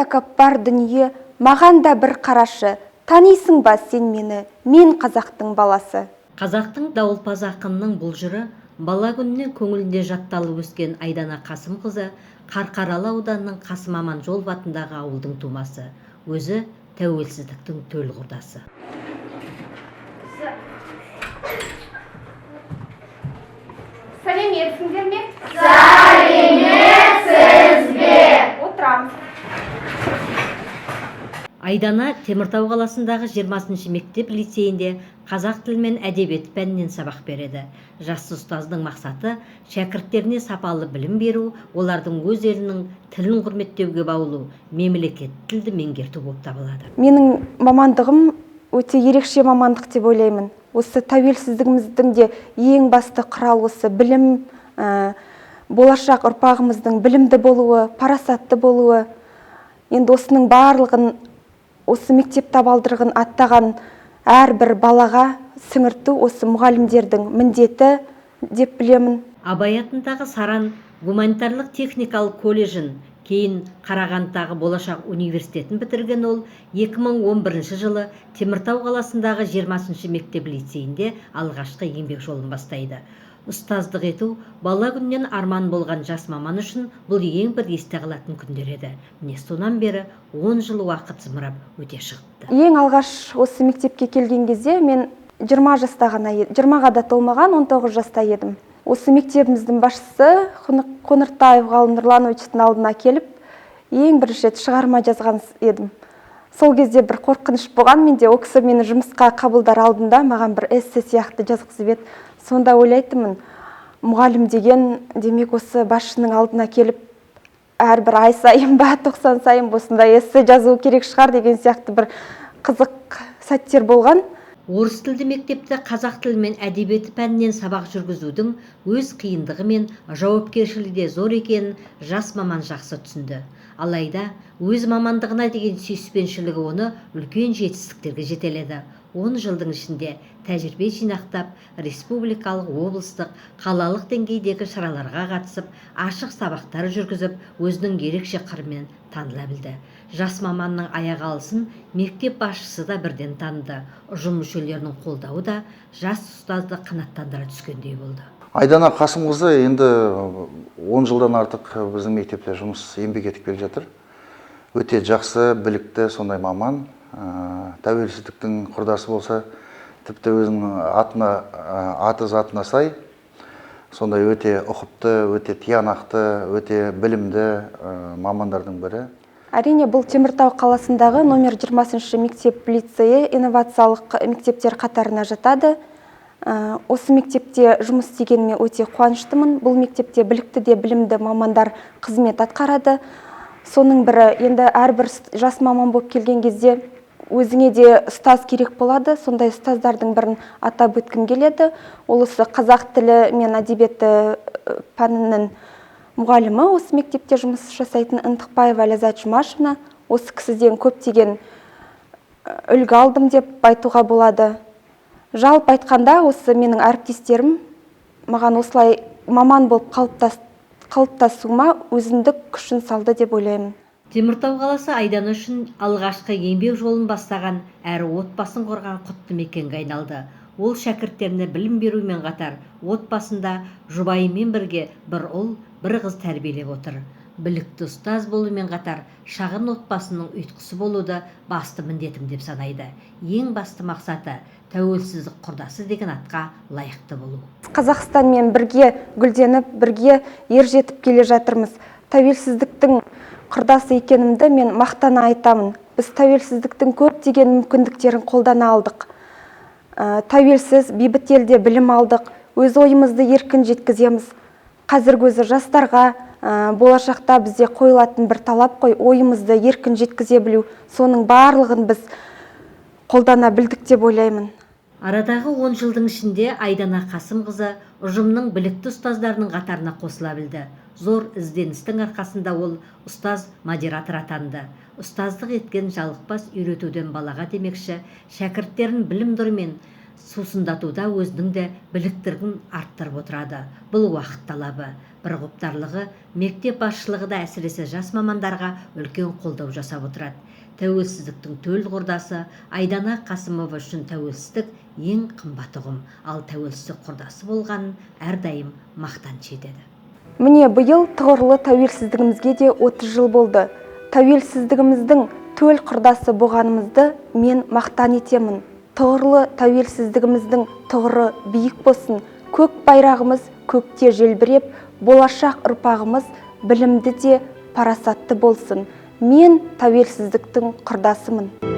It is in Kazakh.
тәкаппар дүние, маған да бір қарашы, танисың ба сен мені, мен қазақтың баласы. Қазақтың дауылпаз ақынның бұл жыры бала күнінен көңілінде жатталып өскен Айдана Қасымқызы Қарқаралы ауданының Қасым Аман Жолов атындағы ауылдың тумасы. Өзі тәуелсіздіктің төл құрдасы. Сәлеметсіңдер ме? Сәлеметсіз бе? Отырамыз. Айдана Теміртау қаласындағы 20-шы мектеп лицейінде қазақ тілі мен әдебиет пәнінен сабақ береді. Жас ұстаздың мақсаты шәкірттеріне сапалы білім беру, олардың өз елінің тілін құрметтеуге баулу, мемлекет тілді меңгерту болып табылады. Менің мамандығым өте ерекше мамандық деп ойлаймын. Осы тәуелсіздігіміздің де ең басты құрал осы білім, болашақ ұрпағымыздың білімді болуы, парасатты болуы. Енді осының барлығын осы мектеп табалдырығын аттаған әрбір балаға сіңірту осы мұғалімдердің міндеті деп білемін. Абай атындағы Саран гуманитарлық техникалық колледжін, кейін Қарағандыдағы Болашақ университетін бітірген ол 2011 жылы Теміртау қаласындағы 20-шы мектеп лицейінде алғашқы еңбек жолын бастайды. Ұстаздық ету бала күннен арман болған жас маман үшін бұл ең бір есте қалатын күндер еді. Міне сонан бері 10 жыл уақыт зымырап өте шығыпты. Ең алғаш осы мектепке келген кезде мен 20 жаста ғана едім. 20-ға да толмаған 19 жаста едім. Осы мектебіміздің басшысы Қоңыртаев Ғалым Нұрлановичтің алдына келіп, ең бірінші рет шығарма жазған едім. Сол кезде бір қорқыныш болған, менде ол кісі мені жұмысқа қабылдар алдында маған бір эссе сияқты жазғызып еді. Сонда ойлайтынмын, мұғалім деген демек осы басшының алдына келіп, әрбір ай сайын ба 90 сайын осындай эссе жазу керек шығар деген сияқты бір қызық сәттер болған. Орыс тілді мектепте қазақ тілі мен әдебиеті пәнінен сабақ жүргізудің өз қиындығы мен жауапкершілігі де зор екенін жас маман жақсы түсінді. Алайда өз мамандығына деген сүйіспеншілігі оны үлкен жетістіктерге жетеледі. 10 жылдың ішінде тәжірибе жинақтап, республикалық, облыстық, қалалық деңгейдегі шараларға қатысып, ашық сабақтар жүргізіп, өзінің ерекше қырымен таныла білді. Жас маманның аяғы алысын мектеп басшысы да бірден таныды. Ұжым мүшелерінің қолдауы да жас ұстазды қанаттандыра түскендей болды. Айдана Қасымқызы енді 10 жылдан артық біздің мектепте жұмыс еңбек етіп келе жатыр. Өте жақсы, білікті сондай маман. Тәуелсіздіктің құрдасы болса, тіпті өзінің аты затына сай, сондай өте ұқыпты, өте тиянақты, өте білімді мамандардың бірі. Әрине, бұл Теміртау қаласындағы номер 20-шы мектеп лицейі инновациялық мектептер қатарына жатады. Осы мектепте жұмыс істегеніме өте қуаныштымын. Бұл мектепте білікті де білімді мамандар қызмет атқарады. Соның бірі, енді әрбір жас маман болып келген кезде өзіңе де ұстаз керек болады. Сондай ұстаздардың бірін атап өткім келеді. Ол осы қазақ тілі мен әдебиеті пәнінің мұғалімі, осы мектепте жұмыс жасайтын Ынтықбаева Ләззат Жұмашевна. Осы кісіден көптеген үлгі алдым деп айтуға болады. Жалпы айтқанда, осы менің әріптестерім маған осылай маман болып қалыптасуыма өзіндік күшін салды деп ойлаймын. Теміртау қаласы Айдана үшін алғашқы еңбек жолын бастаған, әрі отбасын қорған құтты мекенге айналды. Ол шәкірттеріне білім берумен қатар, отбасында жұбайымен бірге бір ұл, бір қыз тәрбиелеп отыр. Білікті ұстаз болумен қатар, шағын отбасының ұйытқысы болуды басты міндетім деп санайды. Ең басты мақсаты тәуелсіздік құрдасы деген атқа лайықты болу. Қазақстанмен бірге гүлденіп, бірге ержетіп келе жатырмыз. Тәуелсіздіктің құрдасы екенімді мен мақтана айтамын. Біз тәуелсіздіктің көптеген мүмкіндіктерін қолдана алдық. Тәуелсіз, бейбіт елде білім алдық, өз ойымызды еркін жеткіземіз. Қазіргі өзі жастарға болашақта бізде қойылатын бір талап қой, ойымызды еркін жеткізе білу. Соның барлығын біз қолдана білдік деп ойлаймын. Арадағы 10 жылдың ішінде Айдана Қасымқызы ұжымның білікті ұстаздарының қатарына қосыла білді. Зор ізденістің арқасында ол ұстаз модератор атанды. Ұстаздық еткен жалықпас үйретуден балаға демекші, шәкірттерін білім нұрымен сусындатуда өзінің де біліктілігін арттырып отырады. Бұл уақыт талабы. бір құптарлығы, мектеп басшылығы да әсіресе жас мамандарға үлкен қолдау жасап отырады. Тәуелсіздіктің төл құрдасы Айдана Қасымова үшін тәуелсіздік ең қымбат ұғым, ал тәуелсіздік құрдасы болғанын әрдайым мақтаныш етеді. Міне биыл тұғырлы тәуелсіздігімізге де 30 жыл болды. Тәуелсіздігіміздің төл құрдасы болғанымызды мен мақтан етемін. Тұғырлы тәуелсіздігіміздің тұғыры биік болсын, көк байрағымыз көкте желбіреп, болашақ ұрпағымыз білімді де парасатты болсын. Мен тәуелсіздіктің құрдасымын.